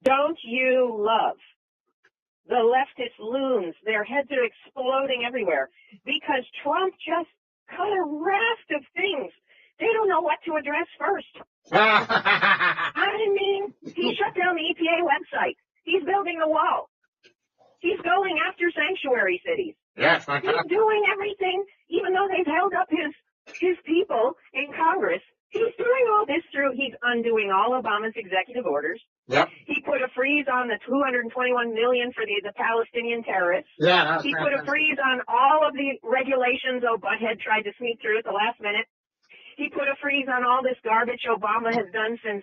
Don't you love the leftist loons? Their heads are exploding everywhere because Trump just cut a raft of things. They don't know what to address first. I mean, he shut down the EPA website. He's building a wall. He's going after sanctuary cities. Yes, He's doing everything, even though they've held up his people in Congress. He's doing all this he's undoing all Obama's executive orders. Yep. He put a freeze on the $221 million for the Palestinian terrorists. Yeah. He put a freeze on all of the regulations Butthead tried to sneak through at the last minute. He put a freeze on all this garbage Obama has done since,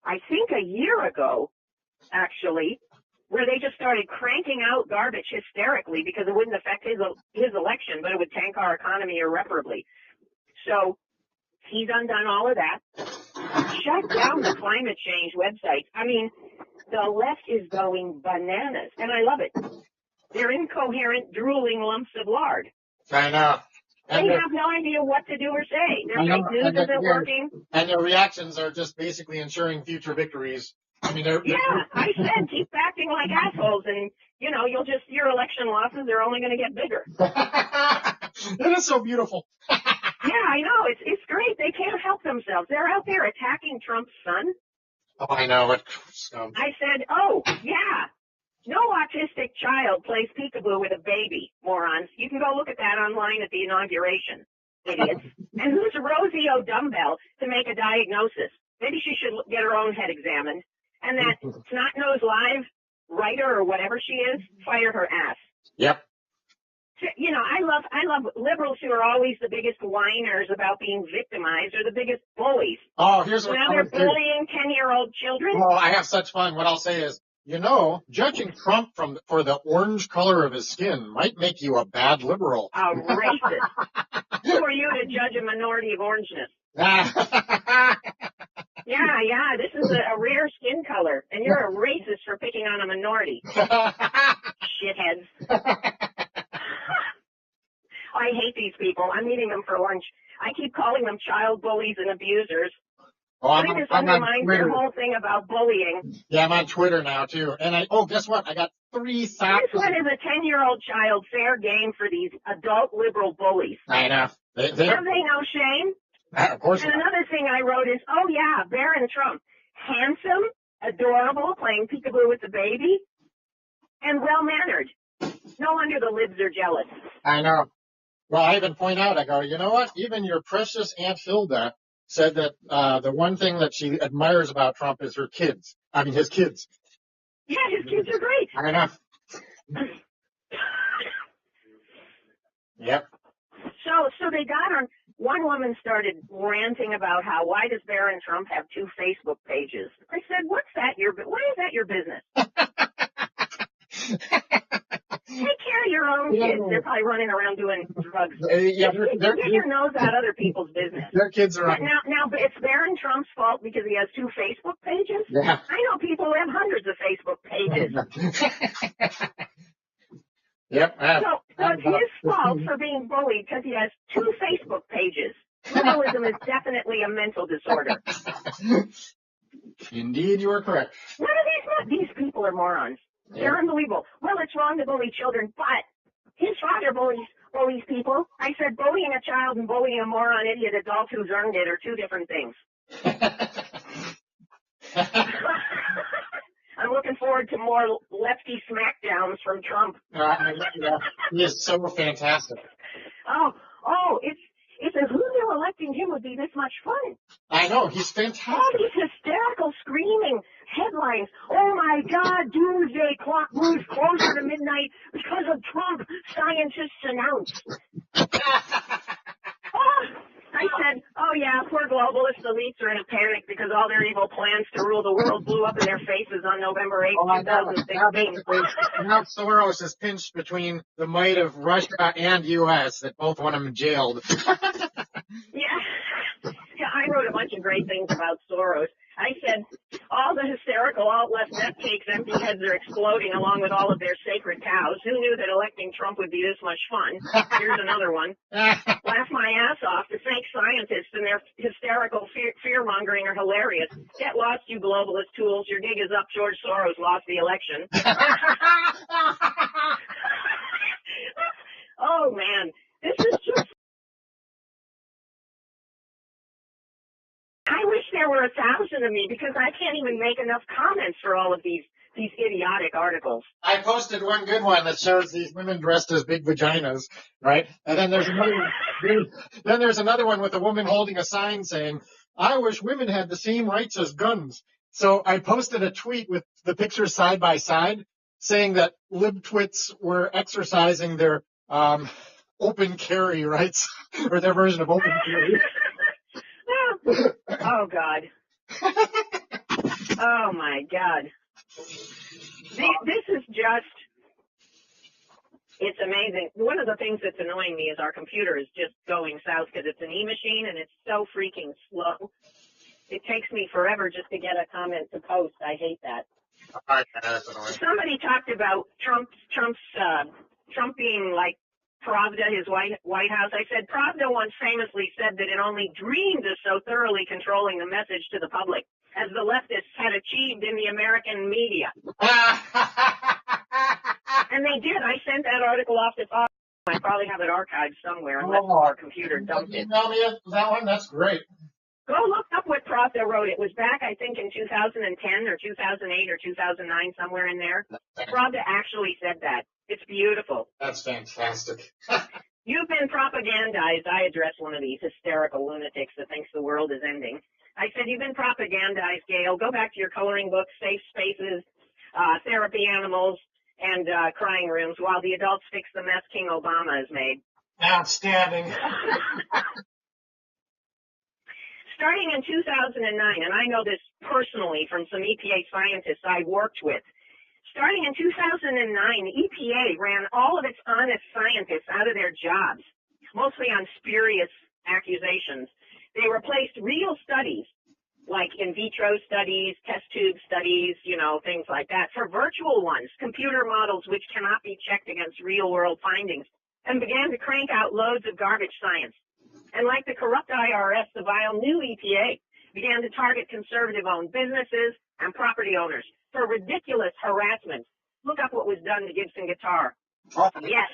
I think, a year ago, actually, where they just started cranking out garbage hysterically because it wouldn't affect his election, but it would tank our economy irreparably. So he's undone all of that. Shut down the climate change websites. I mean, the left is going bananas, and I love it. They're incoherent, drooling lumps of lard. I know. They have no idea what to do or say. Their fake news isn't working. And their reactions are just basically ensuring future victories. I mean, I said keep acting like assholes, and your election losses are only going to get bigger. It is so beautiful. Yeah, I know. It's great. They can't help themselves. They're out there attacking Trump's son. Oh, I know. What scum. I said, oh, yeah. No autistic child plays peekaboo with a baby, morons. You can go look at that online at the inauguration, idiots. And who's Rosie O'Dumbbell to make a diagnosis? Maybe she should get her own head examined. And that snot-nosed live writer or whatever she is, fire her ass. Yep. I love liberals who are always the biggest whiners about being victimized or the biggest bullies. Oh, here's what now they're bullying 10-year-old children. Oh, I have such fun. What I'll say is, judging Trump for the orange color of his skin might make you a bad liberal. A racist. Who are you to judge a minority of orangeness? Yeah, this is a rare skin color, and you're a racist for picking on a minority. Shitheads. I hate these people. I'm eating them for lunch. I keep calling them child bullies and abusers. Oh, this undermines their whole thing about bullying. Yeah, I'm on Twitter now, too. And guess what? I got 3,000. This one is a 10-year-old child, fair game for these adult liberal bullies. I know. Have they no shame? Of course. And another thing I wrote is, oh, yeah, Barron Trump. Handsome, adorable, playing peekaboo with the baby, and well-mannered. No wonder the libs are jealous. I know. Well, I even point out, I go, you know what? Even your precious Aunt Hilda said that the one thing that she admires about Trump is his kids. Yeah, his kids are great. I know. Yep. So they got on. One woman started ranting about why does Barron Trump have 2 Facebook pages? I said, why is that your business? Take care of your own kids. They're probably running around doing drugs. Get your nose out of other people's business. Their kids are on. Now, it's Barron Trump's fault because he has 2 Facebook pages? Yeah. I know people who have hundreds of Facebook pages. Yep. So it's his fault for being bullied because he has 2 Facebook pages. Liberalism is definitely a mental disorder. Indeed, you are correct. None of these people are morons. Yeah. They're unbelievable. Well, it's wrong to bully children, but his father bullies people. I said bullying a child and bullying a moron idiot adult who's earned it are 2 different things. I'm looking forward to more lefty smackdowns from Trump. He is so fantastic. If who they're electing him would be this much fun. I know, he's fantastic. All these hysterical screaming headlines. Oh my God, doomsday clock moves closer to midnight because of Trump, scientists announce. I said, oh yeah, poor globalist elites are in a panic because all their evil plans to rule the world blew up in their faces on November 8th, 2016. Now Soros is pinched between the might of Russia and U.S. that both want him jailed. Yeah, I wrote a bunch of great things about Soros. I said, all the hysterical alt-left nutcakes empty heads are exploding along with all of their sacred cows. Who knew that electing Trump would be this much fun? Here's another one. Laugh my ass off. The fake scientists and their hysterical fear-mongering are hilarious. Get lost, you globalist tools. Your gig is up. George Soros lost the election. Oh, man. This is just... I wish there were 1,000 of me because I can't even make enough comments for all of these idiotic articles. I posted one good one that shows these women dressed as big vaginas, right? And then there's another one with a woman holding a sign saying, "I wish women had the same rights as guns." So I posted a tweet with the pictures side by side saying that libtwits were exercising their open carry rights or their version of open carry. Oh, God. Oh, my God. This is just, it's amazing. One of the things that's annoying me is our computer is just going south because it's an e-machine and it's so freaking slow. It takes me forever just to get a comment to post. I hate that. That's annoying. Somebody talked about Trump being like Pravda, his White House. I said, Pravda once famously said that it only dreamed of so thoroughly controlling the message to the public as the leftists had achieved in the American media. And they did. I sent that article off to Fox. I probably have it archived somewhere unless our computer dumped it. Email me that one? That's great. Go look up what Pravda wrote. It was back, I think, in 2010 or 2008 or 2009, somewhere in there. Pravda actually said that. It's beautiful. That's fantastic. You've been propagandized. I address one of these hysterical lunatics that thinks the world is ending. I said, you've been propagandized, Gail. Go back to your coloring books, safe spaces, therapy animals, and crying rooms while the adults fix the mess King Obama has made. Outstanding. Starting in 2009, and I know this personally from some EPA scientists I worked with, starting in 2009, EPA ran all of its honest scientists out of their jobs, mostly on spurious accusations. They replaced real studies, like in vitro studies, test tube studies, things like that, for virtual ones, computer models which cannot be checked against real-world findings, and began to crank out loads of garbage science. And like the corrupt IRS, the vile new EPA began to target conservative-owned businesses and property owners for ridiculous harassment. Look up what was done to Gibson Guitar. Yes,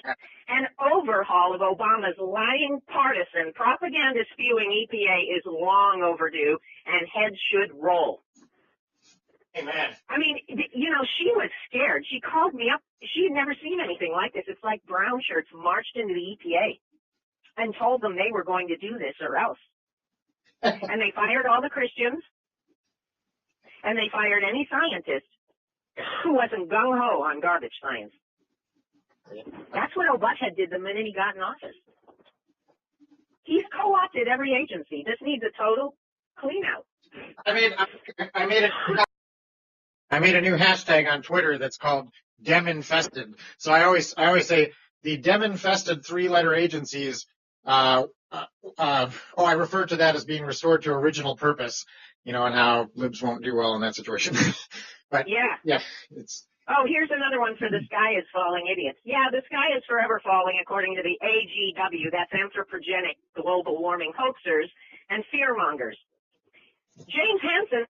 an overhaul of Obama's lying, partisan, propaganda-spewing EPA is long overdue, and heads should roll. Amen. I mean, she was scared. She called me up. She had never seen anything like this. It's like brown shirts marched into the EPA and told them they were going to do this or else. And they fired all the Christians, and they fired any scientist who wasn't gung-ho on garbage science. That's what O'Butthead did the minute he got in office. He's co-opted every agency. This needs a total clean-out. I made a new hashtag on Twitter that's called Dem-infested. So I always say the Dem-infested 3-letter agencies. I refer to that as being restored to original purpose. And how libs won't do well in that situation. But yeah, it's. Oh, here's another one for the sky is falling idiots. Yeah, the sky is forever falling according to the AGW. That's anthropogenic global warming hoaxers and fearmongers. James Hansen,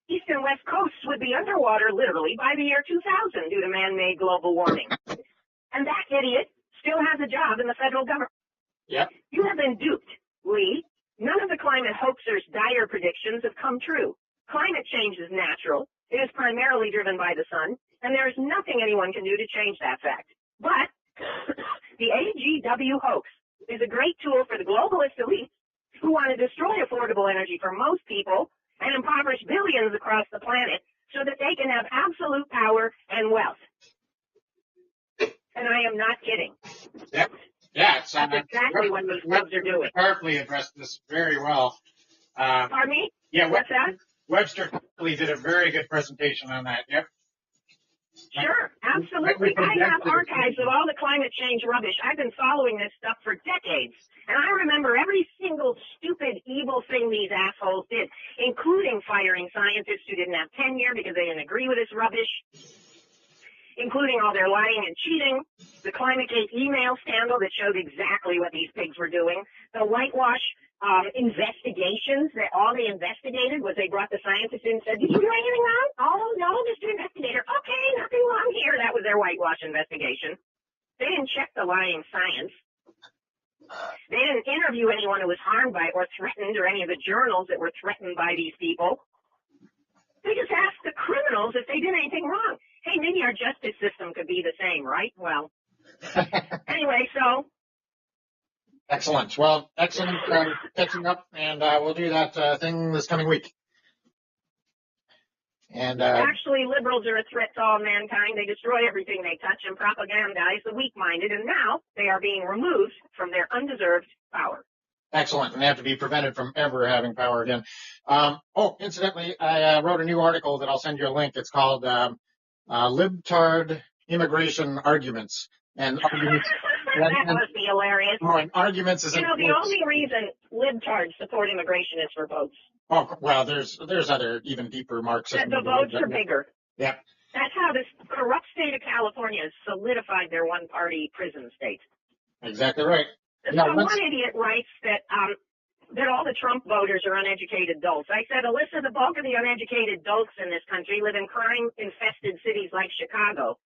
East and West coasts would be underwater literally by the year 2000 due to man-made global warming. And that idiot still has a job in the federal government. Yep. You have been duped, Lee. None of the climate hoaxers' dire predictions have come true. Climate change is natural. It is primarily driven by the sun, and there is nothing anyone can do to change that fact. But the AGW hoax is a great tool for the globalist elite who want to destroy affordable energy for most people and impoverish billions across the planet so that they can have absolute power and wealth. And I am not kidding. Yep. Yeah, it's That's exactly what these folks are doing. Powerfully addressed this very well. Pardon me? Yeah, What's that? Webster did a very good presentation on that. Yep. Sure, Absolutely. I have archives of all the climate change rubbish. I've been following this stuff for decades. And I remember every single stupid, evil thing these assholes did, including firing scientists who didn't have tenure because they didn't agree with this rubbish, including all their lying and cheating, the Climategate email scandal that showed exactly what these pigs were doing, the whitewash investigations that all they investigated was they brought the scientists in and said, did you do anything wrong? Oh, no, Mr. Investigator. Okay, nothing wrong here. That was their whitewash investigation. They didn't check the lying science. They didn't interview anyone who was harmed by or threatened or any of the journals that were threatened by these people. They just asked the criminals if they did anything wrong. Hey, maybe our justice system could be the same, right? Well, anyway, so. Excellent. Well, excellent catching up, and we'll do that thing this coming week. And actually, liberals are a threat to all mankind. They destroy everything they touch and propagandize the weak-minded, and now they are being removed from their undeserved power. Excellent, and they have to be prevented from ever having power again. Incidentally, I wrote a new article that I'll send you a link. It's called Libtard Immigration Arguments. And arguments. That must be hilarious. Oh, and arguments is. You know, the only reason libtards support immigration is for votes. Oh, well, there's other even deeper Marxism. The votes are bigger. Yeah. That's how this corrupt state of California has solidified their one-party prison state. Exactly right. So one idiot writes that all the Trump voters are uneducated dolts. I said, Alyssa, the bulk of the uneducated dolts in this country live in crime-infested cities like Chicago.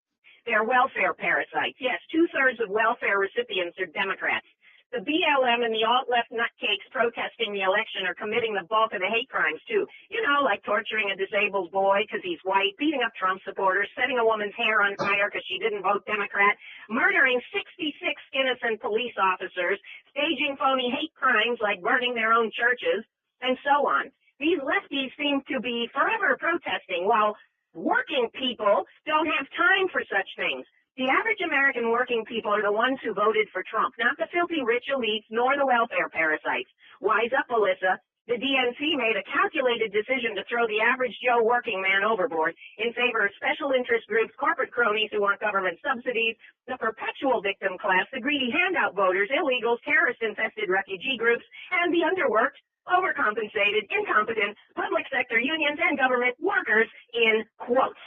They're welfare parasites. Yes, 2/3 of welfare recipients are Democrats. The BLM and the alt-left nutcakes protesting the election are committing the bulk of the hate crimes, too. You know, like torturing a disabled boy because he's white, beating up Trump supporters, setting a woman's hair on fire because she didn't vote Democrat, murdering 66 innocent police officers, staging phony hate crimes like burning their own churches, and so on. These lefties seem to be forever protesting, while working people don't have time for such things. The average American working people are the ones who voted for Trump, not the filthy rich elites nor the welfare parasites. Wise up, Alyssa. The DNC made a calculated decision to throw the average Joe working man overboard in favor of special interest groups, corporate cronies who want government subsidies, the perpetual victim class, the greedy handout voters, illegals, terrorist-infested refugee groups, and the underworked, overcompensated, incompetent public sector unions and government workers in quotes.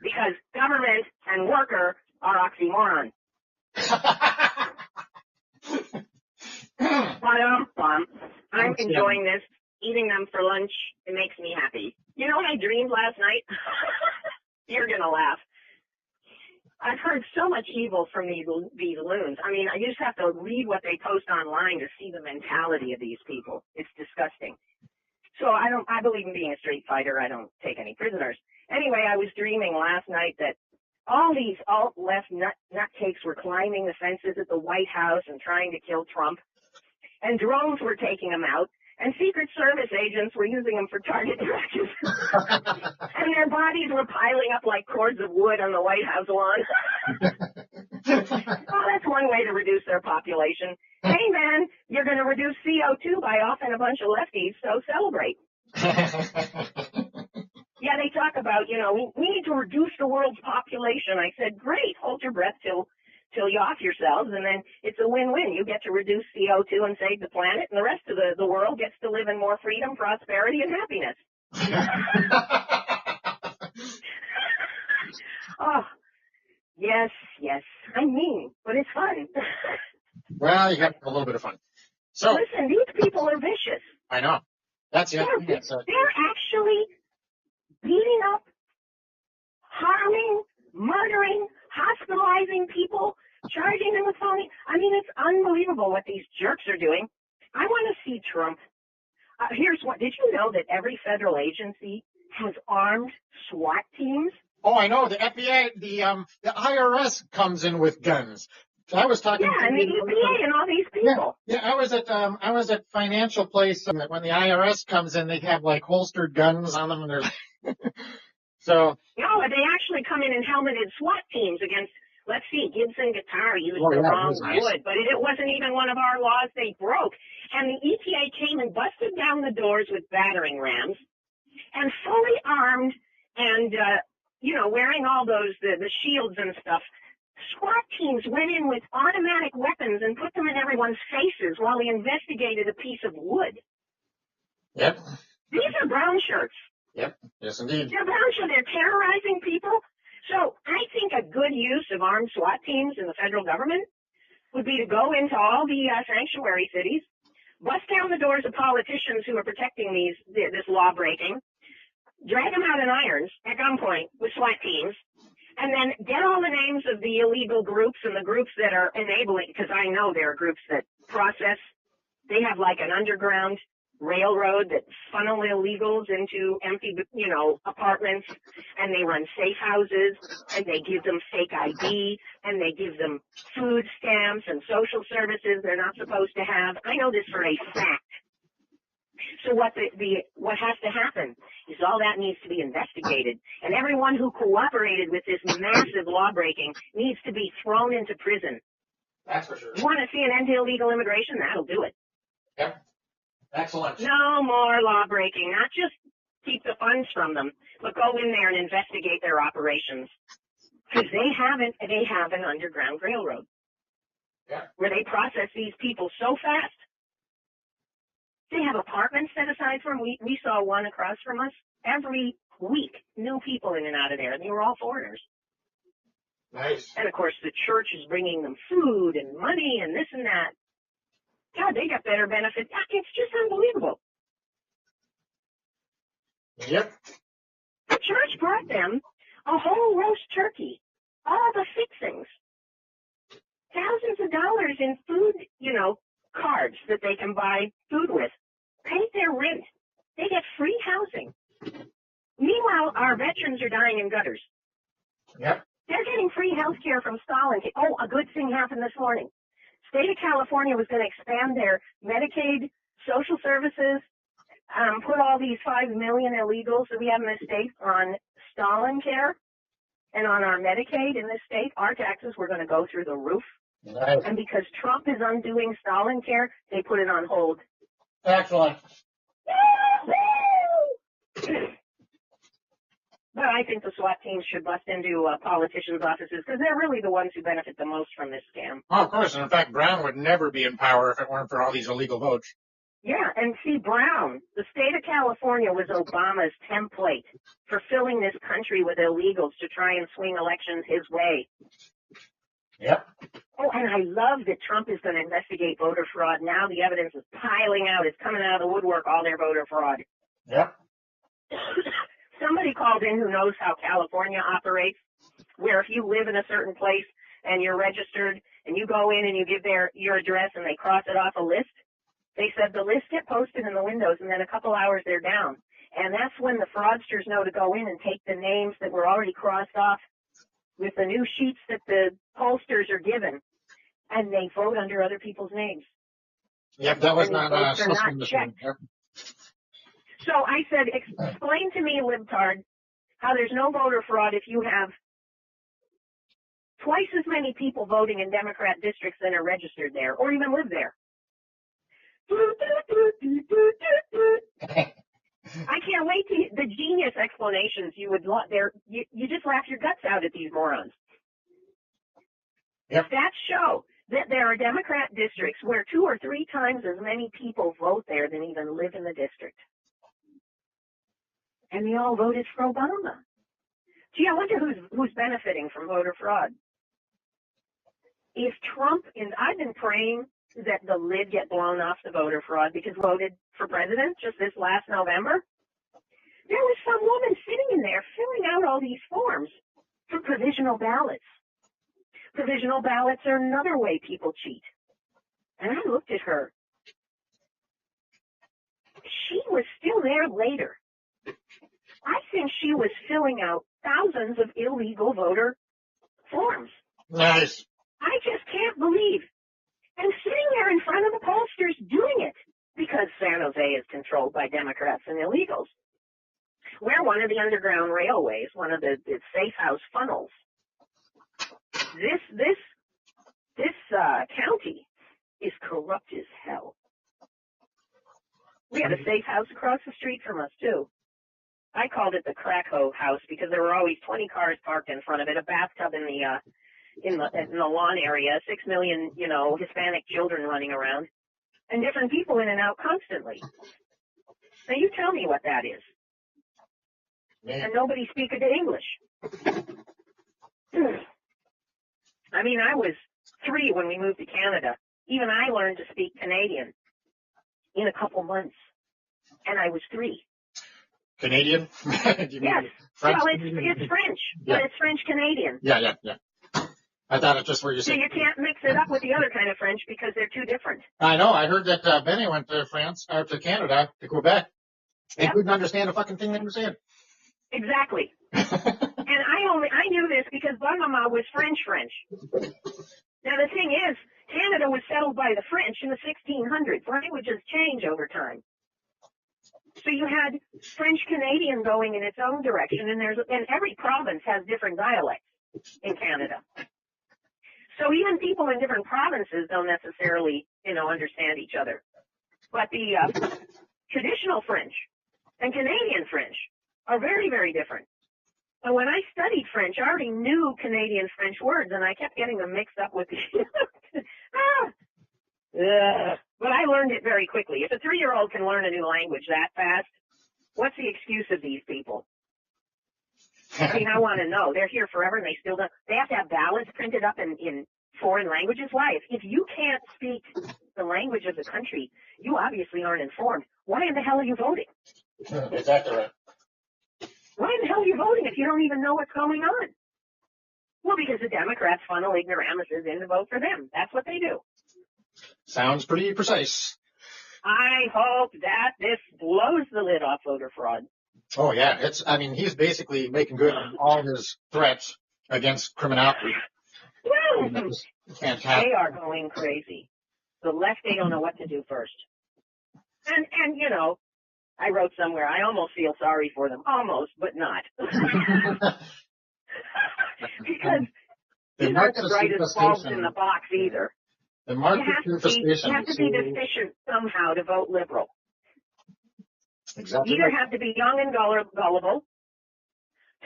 Because government and worker are oxymoron. I'm enjoying this, eating them for lunch. It makes me happy. You know what I dreamed last night? You're going to laugh. I've heard so much evil from these loons. I mean, you just have to read what they post online to see the mentality of these people. It's disgusting. So I believe in being a straight fighter. I don't take any prisoners. Anyway, I was dreaming last night that all these alt-left nutcakes were climbing the fences at the White House and trying to kill Trump, and drones were taking them out, and Secret Service agents were using them for target practice. And their bodies were piling up like cords of wood on the White House lawn. Oh, that's one way to reduce their population. Hey, man, you're going to reduce CO2 by offing a bunch of lefties, so celebrate. Yeah, they talk about, we need to reduce the world's population. I said, great, hold your breath till you off yourselves, and then it's a win-win. You get to reduce CO2 and save the planet, and the rest of the world gets to live in more freedom, prosperity, and happiness. Oh, yes. I'm mean, but it's fun. Well, you have a little bit of fun. So listen, these people are vicious. I know. That's it. They're actually beating up, harming, murdering, hospitalizing people, charging them with phony. I mean, it's unbelievable what these jerks are doing. I want to see Trump. Here's what. Did you know that every federal agency has armed SWAT teams? Oh, I know. The FBI, the IRS comes in with guns. I was talking. Yeah, and the EPA and all these people. Yeah, I was at Financial Place, and when the IRS comes in, they have like holstered guns on them, and they're so. No, they actually come in helmeted SWAT teams against. Let's see, Gibson Guitar used the wrong wood, but it wasn't even one of our laws they broke. And the EPA came and busted down the doors with battering rams, and fully armed and wearing all those, the shields and stuff. SWAT teams went in with automatic weapons and put them in everyone's faces while they investigated a piece of wood. Yep. These are brown shirts. Yep. Yes, indeed. They're brown shirts. They're terrorizing people. So I think a good use of armed SWAT teams in the federal government would be to go into all the sanctuary cities, bust down the doors of politicians who are protecting this law breaking, drag them out in irons at gunpoint with SWAT teams, and then get all the names of the illegal groups and the groups that are enabling, because I know there are groups that process. They have like an underground railroad that funnel illegals into empty, apartments, and they run safe houses, and they give them fake ID, and they give them food stamps and social services they're not supposed to have. I know this for a fact. So what has to happen is all that needs to be investigated, and everyone who cooperated with this massive law breaking needs to be thrown into prison. That's for sure. You want to see an end to illegal immigration? That'll do it. Yep. Excellent. No more law breaking, not just keep the funds from them, but go in there and investigate their operations. Because they have an underground railroad. Yeah. Where they process these people so fast. They have apartments set aside for them. We saw one across from us. Every week, new people in and out of there. They were all foreigners. Nice. And, of course, the church is bringing them food and money and this and that. God, they got better benefits. It's just unbelievable. Yep. The church brought them a whole roast turkey, all the fixings, thousands of dollars in food, cards that they can buy food with, paid their rent. They get free housing. Meanwhile, our veterans are dying in gutters. Yep. They're getting free health care from Stalin. Oh, a good thing happened this morning. State of California was going to expand their Medicaid, social services, put all these 5 million illegals that we have in this state on Stalin care and on our Medicaid in this state. Our taxes were going to go through the roof. Nice. And because Trump is undoing Stalin care, they put it on hold. Excellent. But I think the SWAT teams should bust into politicians' offices because they're really the ones who benefit the most from this scam. Oh, of course. And in fact, Brown would never be in power if it weren't for all these illegal votes. Yeah, and see, Brown, the state of California was Obama's template for filling this country with illegals to try and swing elections his way. Yep. Oh, and I love that Trump is going to investigate voter fraud. Now the evidence is piling out. It's coming out of the woodwork, all their voter fraud. Yep. Somebody called in who knows how California operates, where if you live in a certain place and you're registered and you go in and you give your address and they cross it off a list, they said the list get posted in the windows and then a couple hours they're down. And that's when the fraudsters know to go in and take the names that were already crossed off with the new sheets that the pollsters are given, and they vote under other people's names. Yep, that was and not checked. Yep. So I said, explain to me, libtard, how there's no voter fraud if you have twice as many people voting in Democrat districts than are registered there or even live there. I can't wait to the genius explanations you would you just laugh your guts out at these morons. Yep. Stats show that there are Democrat districts where 2 or 3 times as many people vote there than even live in the district. And they all voted for Obama. Gee, I wonder who's benefiting from voter fraud. If Trump, and I've been praying that the lid get blown off the voter fraud because voted for president just this last November. There was some woman sitting in there filling out all these forms for provisional ballots. Provisional ballots are another way people cheat. And I looked at her. She was still there later. I think she was filling out thousands of illegal voter forms. Nice. I just can't believe. And sitting there in front of the pollsters doing it because San Jose is controlled by Democrats and illegals. We're one of the underground railways, one of the safe house funnels. This county is corrupt as hell. We have a safe house across the street from us too. I called it the crack hoe house because there were always 20 cars parked in front of it, a bathtub in the lawn area, 6 million, Hispanic children running around, and different people in and out constantly. Now you tell me what that is. Man. And nobody speak a English. I mean, I was 3 when we moved to Canada. Even I learned to speak Canadian in a couple months, and I was 3. Canadian? Yes. French? Well, it's French, Yeah. but it's French Canadian. Yeah. I thought it's just where you So said. you can't mix it up with the other kind of French because they're too different. I know. I heard that Benny went to France, or to Canada, to Quebec. They couldn't understand a fucking thing they were saying. Exactly. And I knew this because Mama was French. Now the thing is, Canada was settled by the French in the 1600s. Languages change over time. So you had French Canadian going in its own direction, and every province has different dialects in Canada. So even people in different provinces don't necessarily, understand each other. But the traditional French and Canadian French are very, very different. And when I studied French, I already knew Canadian French words, and I kept getting them mixed up with But I learned it very quickly. If a 3-year-old can learn a new language that fast, what's the excuse of these people? I mean, I want to know. They're here forever, and they still don't. They have to have ballots printed up in foreign languages. Why? If you can't speak the language of the country, you obviously aren't informed. Why in the hell are you voting? Exactly right. Why in the hell are you voting if you don't even know what's going on? Well, because the Democrats funnel ignoramuses in to vote for them. That's what they do. Sounds pretty precise. I hope that this blows the lid off voter fraud. Oh, yeah. He's basically making good on all his threats against criminality. Fantastic. They are going crazy. The left, they don't know what to do first. And I wrote somewhere, I almost feel sorry for them. Almost, but not. Because these aren't the brightest bulbs in the box either. The market you have to be deficient somehow to vote liberal. Exactly. You either have to be young and gullible,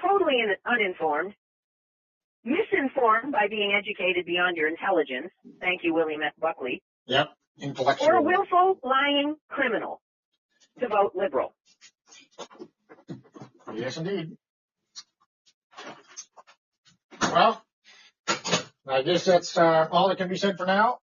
totally uninformed, misinformed by being educated beyond your intelligence. Thank you, William F. Buckley. Yep, intellectual. Or a willful, lying criminal to vote liberal. Yes, indeed. Well, I guess that's all that can be said for now.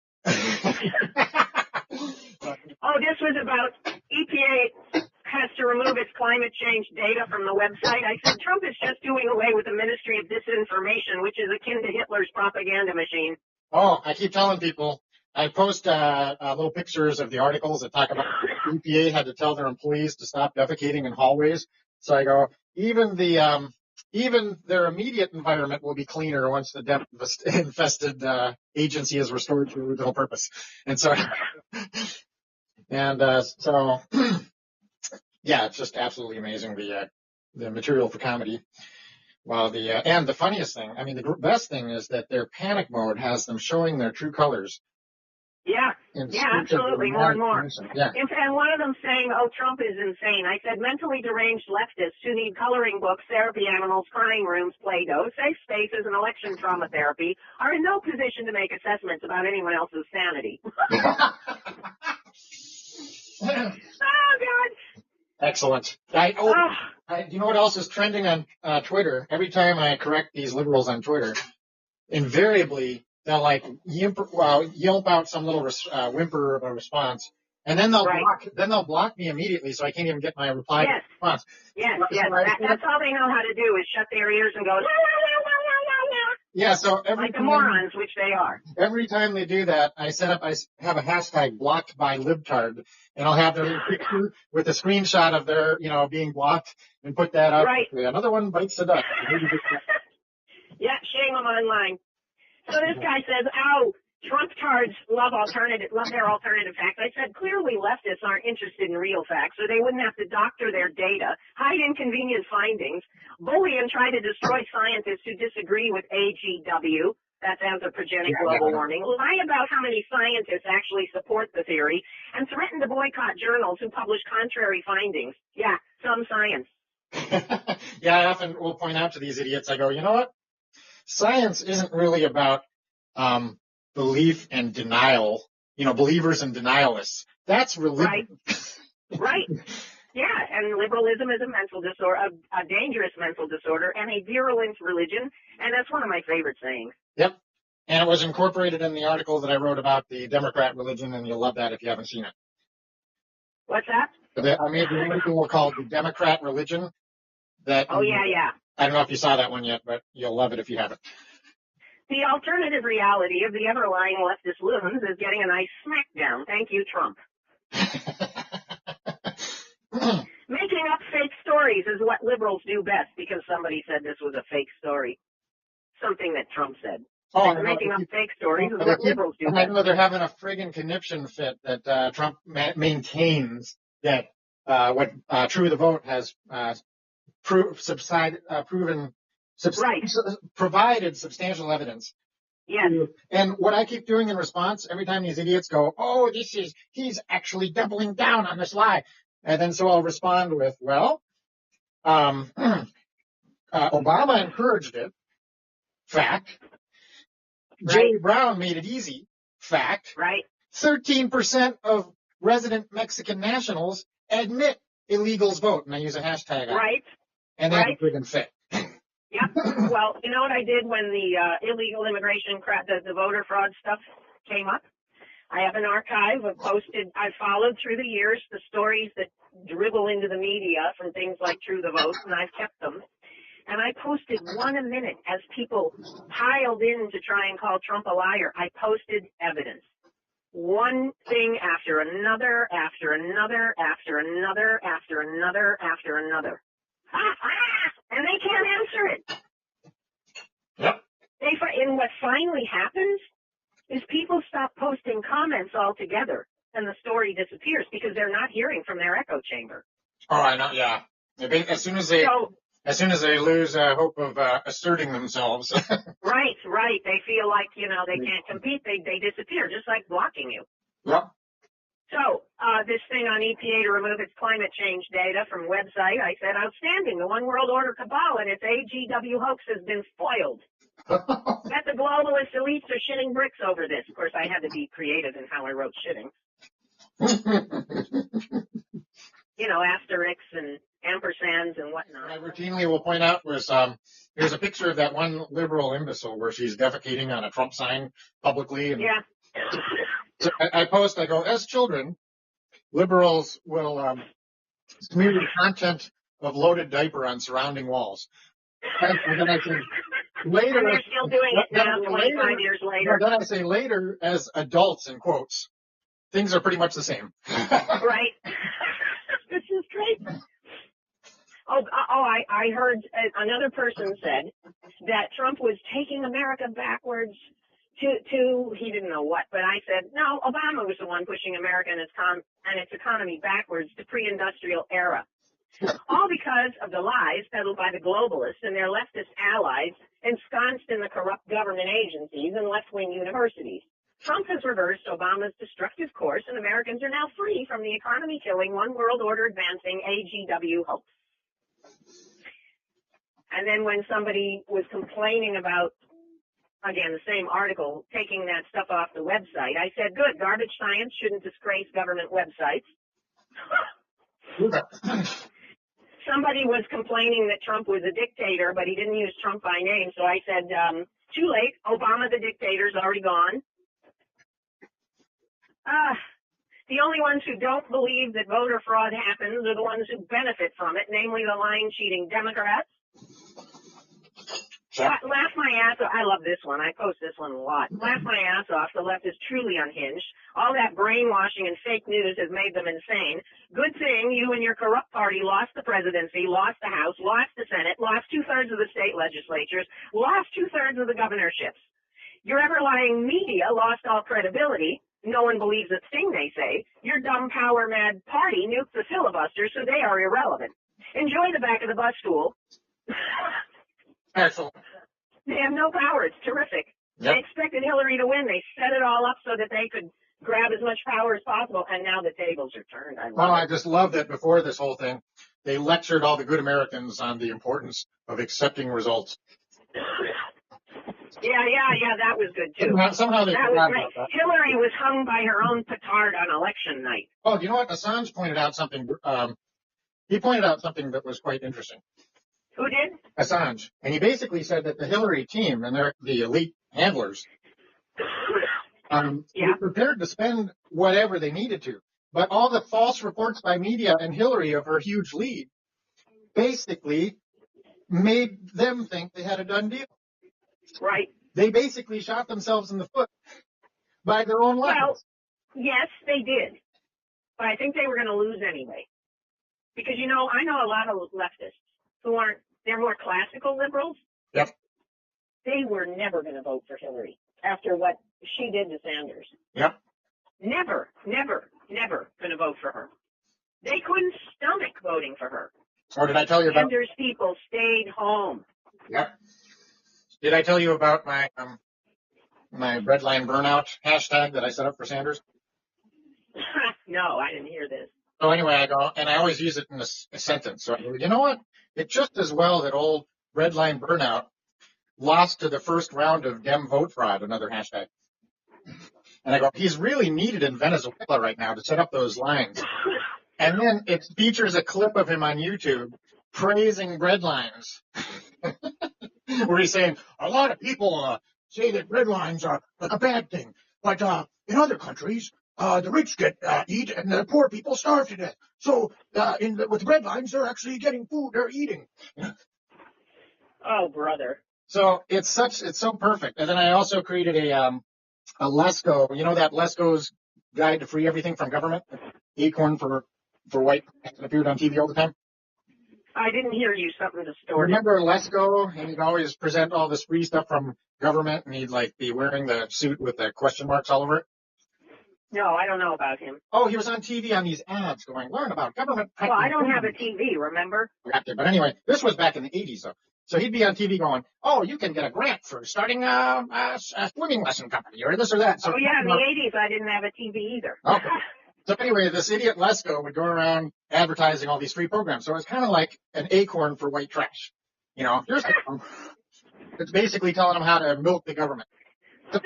Oh, this was about EPA has to remove its climate change data from the website. I said Trump is just doing away with the Ministry of Disinformation, which is akin to Hitler's propaganda machine. Oh, I keep telling people, I post little pictures of the articles that talk about EPA had to tell their employees to stop defecating in hallways. So I go, even their immediate environment will be cleaner once the infested agency is restored to original purpose. And so, yeah, it's just absolutely amazing, the material for comedy. Well, and the funniest thing, the best thing is that their panic mode has them showing their true colors. Yeah, absolutely, more and more. Yeah. And one of them saying, oh, Trump is insane. I said, mentally deranged leftists who need coloring books, therapy animals, crying rooms, Play-Doh, safe spaces, and election trauma therapy are in no position to make assessments about anyone else's sanity. Oh, God. Excellent. You know what else is trending on Twitter? Every time I correct these liberals on Twitter, invariably they'll yelp out some little whimper of a response, and then they'll block me immediately, so I can't even get my reply response. Yes. That's all they know how to do is shut their ears and go, la, la, la, la, la, la, la. Yeah, so like the morons, which they are. Every time they do that, I have a hashtag blocked by libtard, and I'll have their picture with a screenshot of their, being blocked, and put that up. Right. Another one bites the dust. Yeah, shame them online. So this guy says, Trump-tards love their alternative facts. I said, clearly leftists aren't interested in real facts, so they wouldn't have to doctor their data, hide inconvenient findings, bully and try to destroy scientists who disagree with AGW, that's anthropogenic global warming, lie about how many scientists actually support the theory, and threaten to boycott journals who publish contrary findings. Yeah, some science. Yeah, I often will point out to these idiots, I go, you know what? Science isn't really about belief and denial, believers and denialists. That's religion. Right. Yeah, and liberalism is a mental disorder, a dangerous mental disorder, and a virulent religion, and that's one of my favorite sayings. Yep. And it was incorporated in the article that I wrote about the Democrat religion, and you'll love that if you haven't seen it. What's that? I made the article called The Democrat Religion. Oh, yeah. I don't know if you saw that one yet, but you'll love it if you haven't. The alternative reality of the ever-lying leftist loons is getting a nice smackdown. Thank you, Trump. Making up fake stories is what liberals do best because somebody said this was a fake story. Something that Trump said. Making up fake stories is what liberals do best. I know they're having a friggin' conniption fit that Trump maintains that what True the Vote has provided substantial evidence. Yes. And what I keep doing in response, every time these idiots go, oh, he's actually doubling down on this lie. And then so I'll respond with, well, Obama encouraged it. Fact. Right. Jerry Brown made it easy. Fact. Right. 13% of resident Mexican nationals admit illegals vote. And I use a hashtag on it. Right. And that's a friggin' fit. Yep. Well, you know what I did when the illegal immigration the voter fraud stuff came up? I have an archive of I've followed through the years the stories that dribble into the media from things like True the Vote, and I've kept them. And I posted one a minute as people piled in to try and call Trump a liar. I posted evidence. One thing after another, after another, after another, after another, after another. And they can't answer it. Yep. And what finally happens is people stop posting comments altogether, and the story disappears because they're not hearing from their echo chamber. Oh, I know. Yeah. As soon as they lose hope of asserting themselves. Right. They feel like they can't compete. They disappear, just like blocking you. Yep. So, this thing on EPA to remove its climate change data from website, I said, outstanding. The One World Order cabal and its AGW hoax has been foiled. That the globalist elites are shitting bricks over this. Of course, I had to be creative in how I wrote shitting. Asterisks and ampersands and whatnot. I routinely will point out there's a picture of that one liberal imbecile where she's defecating on a Trump sign publicly. And yeah. So I go, as children, liberals will smear the content of loaded diaper on surrounding walls. And then I say, later. And they're still doing it now, 25 years later. Then I say later, as adults, in quotes, things are pretty much the same. Right. This is great. I heard another person said that Trump was taking America backwards to he didn't know what, but I said, no, Obama was the one pushing America and its economy backwards to pre-industrial era. All because of the lies peddled by the globalists and their leftist allies ensconced in the corrupt government agencies and left-wing universities. Trump has reversed Obama's destructive course, and Americans are now free from the economy-killing, one world order advancing AGW hoax. And then when somebody was complaining about, again, the same article, taking that stuff off the website, I said, good, garbage science shouldn't disgrace government websites. Somebody was complaining that Trump was a dictator, but he didn't use Trump by name, so I said, too late, Obama the dictator's already gone. The only ones who don't believe that voter fraud happens are the ones who benefit from it, namely the lying, cheating Democrats. Laugh my ass off. I love this one. I post this one a lot. Laugh my ass off. The left is truly unhinged. All that brainwashing and fake news has made them insane. Good thing you and your corrupt party lost the presidency, lost the House, lost the Senate, lost 2/3 of the state legislatures, lost 2/3 of the governorships. Your ever-lying media lost all credibility. No one believes a thing they say. Your dumb power-mad party nuked the filibuster, so they are irrelevant. Enjoy the back of the bus stool. Excellent. They have no power. It's terrific. Yep. They expected Hillary to win. They set it all up so that they could grab as much power as possible, and now the tables are turned. I Well, love I it. just love that before this whole thing, they lectured all the good Americans on the importance of accepting results. Yeah, that was good too. Somehow they That was forgot great. about that. Hillary was hung by her own petard on election night. Oh, do you know what? Assange pointed out something. He pointed out something that was quite interesting. Who did? Assange. And he basically said that the Hillary team and the elite handlers were prepared to spend whatever they needed to. But all the false reports by media and Hillary of her huge lead basically made them think they had a done deal. Right. They basically shot themselves in the foot by their own lies. Well, yes, they did. But I think they were going to lose anyway. Because, I know a lot of leftists who they're more classical liberals. Yep. They were never going to vote for Hillary after what she did to Sanders. Yep. Never going to vote for her. They couldn't stomach voting for her. Or did I tell you about... Sanders people stayed home. Yep. Did I tell you about my my breadline burnout hashtag that I set up for Sanders? No, I didn't hear this. So anyway, I go, and I always use it in a sentence. So I go, you know what? It's just as well that old breadline burnout lost to the first round of Dem vote fraud, another hashtag. And I go, he's really needed in Venezuela right now to set up those lines. And then it features a clip of him on YouTube praising breadlines. Where he's saying, a lot of people say that breadlines are a bad thing. But in other countries, the rich eat and the poor people starve to death. So with breadlines, they're actually getting food, they're eating. Oh, brother. So it's so perfect. And then I also created a Lesko, that Lesko's Guide to Free Everything from Government, acorn for white, that appeared on TV all the time. I didn't hear you. Something distorted. Remember Lesko? And he'd always present all this free stuff from government, and he'd be wearing the suit with the question marks all over it. No, I don't know about him. Oh, he was on TV on these ads going, learn about government. Well, I don't have a TV, remember? But anyway, this was back in the 80s, though. So he'd be on TV going, oh, you can get a grant for starting a swimming lesson company or this or that. So, in the 80s, I didn't have a TV either. Okay. So anyway, this idiot Lesko would go around advertising all these free programs. So it's kind of like an acorn for white trash. Here's it's basically telling them how to milk the government. So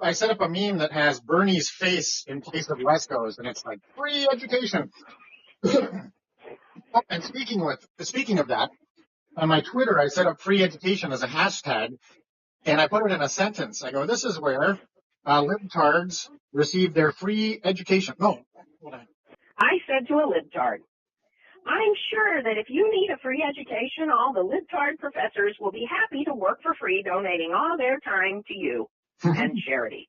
I set up a meme that has Bernie's face in place of Lesko's, and it's like free education. And speaking of that, on my Twitter, I set up free education as a hashtag, and I put it in a sentence. I go, this is where libtards receive their free education. No. I said to a libtard, I'm sure that if you need a free education, all the libtard professors will be happy to work for free, donating all their time to you and charity.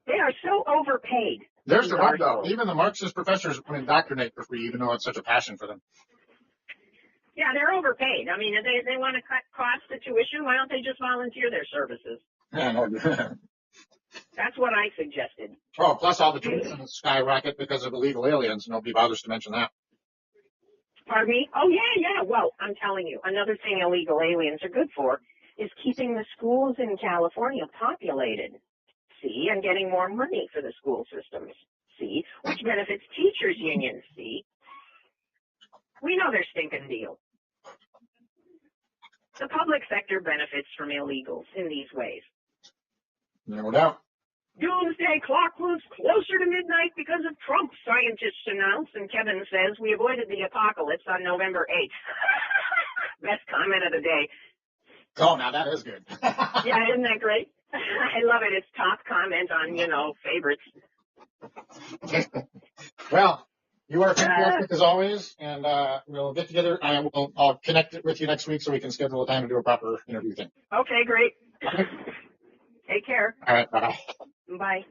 They are so overpaid. There's the rub, though. Even the Marxist professors want to indoctrinate for free, even though it's such a passion for them. Yeah, they're overpaid. I mean, if they want to cut costs to tuition, why don't they just volunteer their services? That's what I suggested. Oh, plus all the tuition skyrocket because of illegal aliens. Nobody bothers to mention that. Pardon me? Oh, yeah. Well, I'm telling you, another thing illegal aliens are good for is keeping the schools in California populated, see, and getting more money for the school systems, see, which benefits teachers' unions, see. We know their stinking deal. The public sector benefits from illegals in these ways. No doubt. Doomsday clock moves closer to midnight because of Trump, scientists announced, and Kevin says we avoided the apocalypse on November 8th. Best comment of the day. Oh, now that is good. Yeah, isn't that great? I love it. It's top comment on, favorites. Well, you are fantastic as always, and we'll get together. I'll connect with you next week so we can schedule a time to do a proper interview thing. Okay, great. Take care. All right, bye-bye. Bye.